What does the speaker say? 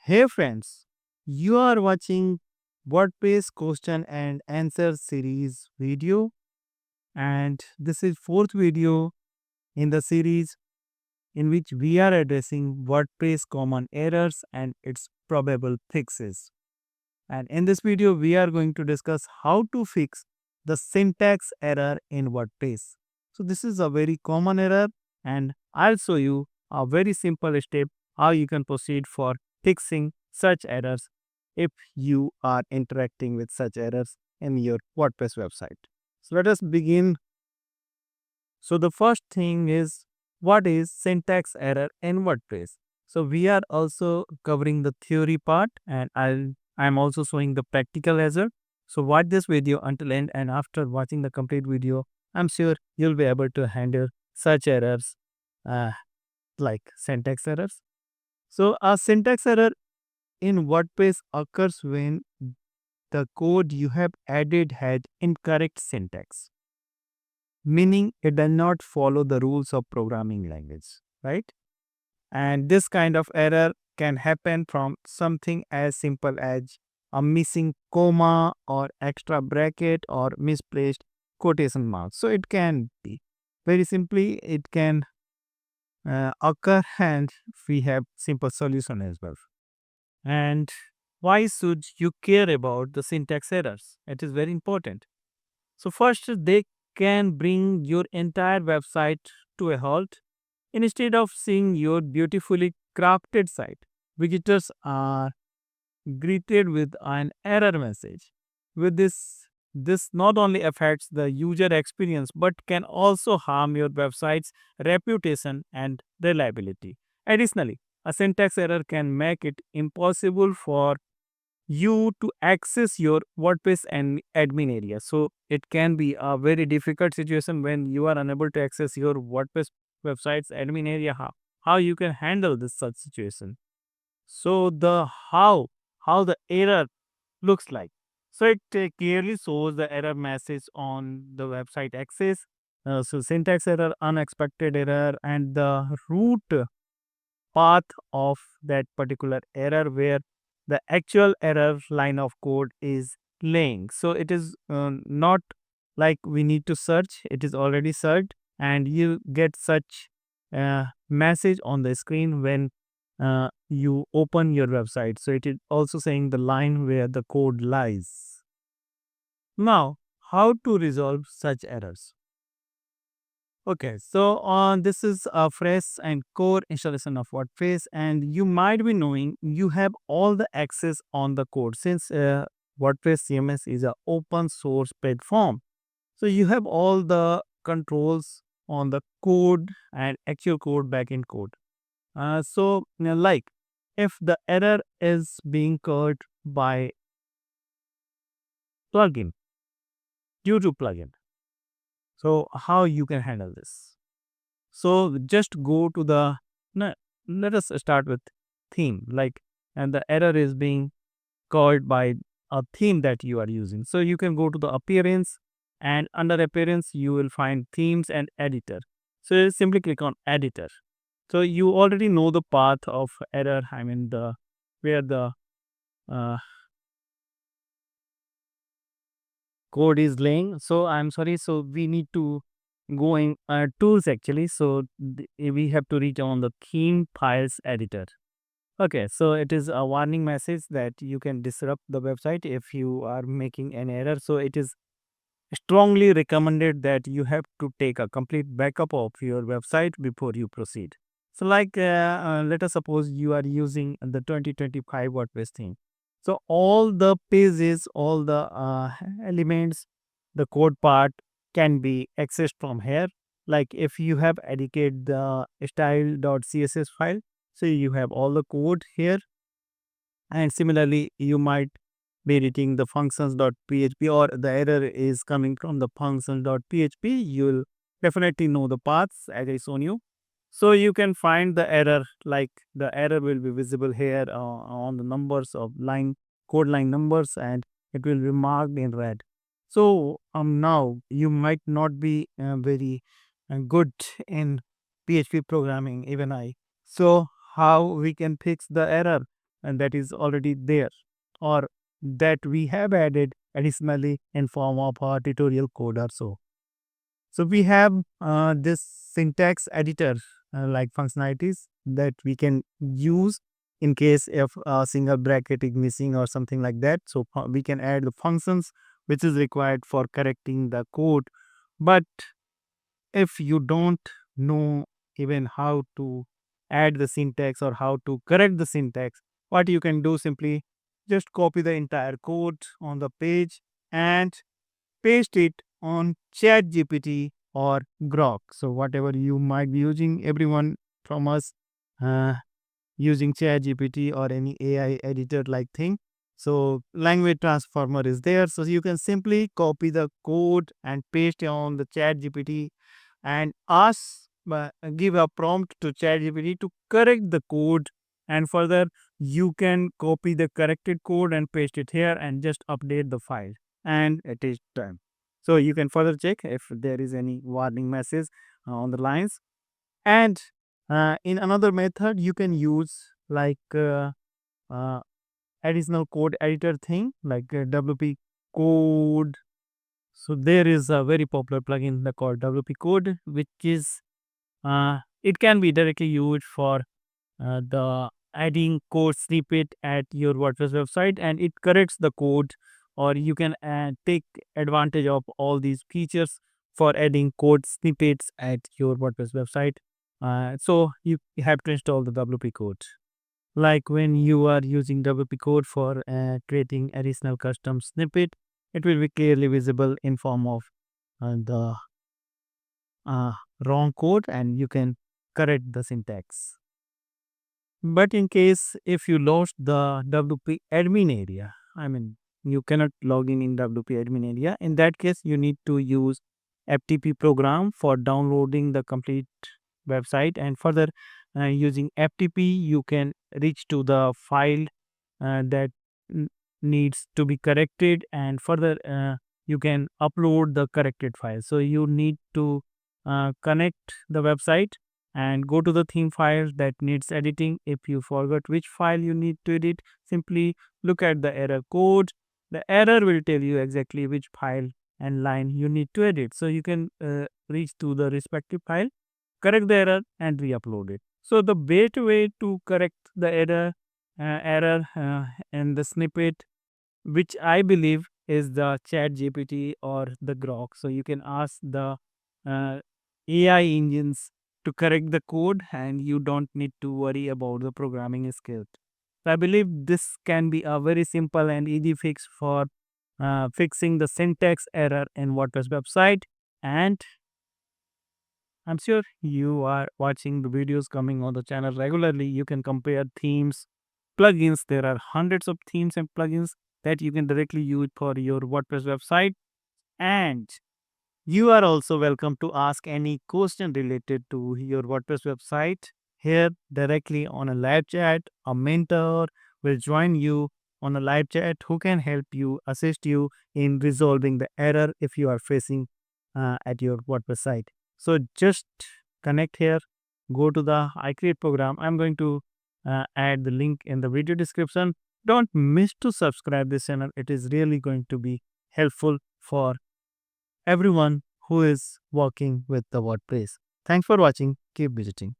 Hey friends, you are watching WordPress question and answer series video, and this is fourth video in the series in which we are addressing WordPress common errors and its probable fixes. And in this video we are going to discuss how to fix the syntax error in WordPress. So this is a very common error and I'll show you a very simple step how you can proceed for fixing such errors if you are interacting with such errors in your WordPress website. So let us begin. So the first thing is, what is syntax error in WordPress? So we are also covering the theory part and I'm also showing the practical as well. So watch this video until end, and after watching the complete video, I'm sure you'll be able to handle such errors uh, like syntax errors. So a syntax error in WordPress occurs when the code you have added had incorrect syntax, meaning it does not follow the rules of programming language, right? And this kind of error can happen from something as simple as a missing comma or extra bracket or misplaced quotation marks. So it can be very simply, it can occur, and we have simple solution as well. And why should you care about the syntax errors? It is very important. So first, they can bring your entire website to a halt. Instead of seeing your beautifully crafted site, visitors are greeted with an error message. With this not only affects the user experience but can also harm your website's reputation and reliability. Additionally, a syntax error can make it impossible for you to access your WordPress and admin area. So it can be a very difficult situation when you are unable to access your WordPress website's admin area. How you can handle this such situation? So the how the error looks like. So it clearly shows the error message on the website access. So syntax error, unexpected error, and the root path of that particular error where the actual error line of code is laying. So it is not like we need to search, it is already searched, and you get such message on the screen when you open your website. So it is also saying the line where the code lies. Now, how to resolve such errors? Okay, so this is a fresh and core installation of WordPress, and you might be knowing you have all the access on the code since WordPress CMS is a open source platform. So you have all the controls on the code and actual code, backend code. Like if the error is being caused by plugin due to plugin, so how you can handle this? So just go to the no, let us start with theme, like, and the error is being called by a theme that you are using. So you can go to the appearance, and under appearance you will find themes and editor. So you simply click on editor. So you already know the path of error. I mean the where the uh, code is laying. So I'm sorry. So we need to go in tools actually. So we have to reach on the theme files editor. Okay, so it is a warning message that you can disrupt the website if you are making an error. So it is strongly recommended that you have to take a complete backup of your website before you proceed. So like let us suppose you are using the 2025 WordPress theme. So all the pages, all the elements, the code part can be accessed from here. Like if you have edited the style.css file, so you have all the code here. And similarly, you might be reading the functions.php, or the error is coming from the functions.php. You'll definitely know the paths as I shown you. So you can find the error, like the error will be visible here on the numbers of line, code line numbers, and it will be marked in red. So now you might not be very good in PHP programming, even I. So how we can fix the error? and that is already there, or that we have added additionally in form of a tutorial code or so. So we have this syntax editor like functionalities that we can use in case if a single bracket is missing or something like that. So we can add the functions which is required for correcting the code. But if you don't know even how to add the syntax or how to correct the syntax, what you can do, simply just copy the entire code on the page and paste it on ChatGPT or Grok. So whatever you might be using, everyone from us uh, using ChatGPT or any AI editor like thing. So language transformer is there. So you can simply copy the code and paste it on the ChatGPT and give a prompt to ChatGPT to correct the code. And further, you can copy the corrected code and paste it here and just update the file, and it is done. So you can further check if there is any warning message on the lines. And in another method, you can use like uh, additional code editor thing like WP code. So there is a very popular plugin called WP code, which is it can be directly used for the adding code snippet at your WordPress website, and it corrects the code, or you can take advantage of all these features for adding code snippets at your WordPress website. So you have to install the WP code. Like when you are using WP code for creating additional custom snippet, it will be clearly visible in form of the uh, wrong code, and you can correct the syntax. But in case if you lost the WP admin area, I mean, you cannot log in WP admin area. In that case, you need to use FTP program for downloading the complete website. And further, using FTP, you can reach to the file that n- needs to be corrected, and further, you can upload the corrected file. So you need to connect the website and go to the theme file that needs editing. If you forgot which file you need to edit, simply look at the error code. The error will tell you exactly which file and line you need to edit. So you can reach to the respective file, correct the error, and re-upload it. So the best way to correct the error in the snippet, which I believe is the Chat GPT or the Grok. So you can ask the uh, AI engines to correct the code, and you don't need to worry about the programming skills. So I believe this can be a very simple and easy fix for fixing the syntax error in WordPress website. And I'm sure you are watching the videos coming on the channel regularly. You can compare themes, plugins. There are hundreds of themes and plugins that you can directly use for your WordPress website. And you are also welcome to ask any question related to your WordPress website here directly on a live chat. A mentor will join you on a live chat who can help you, assist you in resolving the error if you are facing at your WordPress site. So just connect here, go to the iCreate program. I'm going to add the link in the video description. Don't miss to subscribe this channel. It is really going to be helpful for everyone who is working with the WordPress. Thanks for watching. Keep visiting.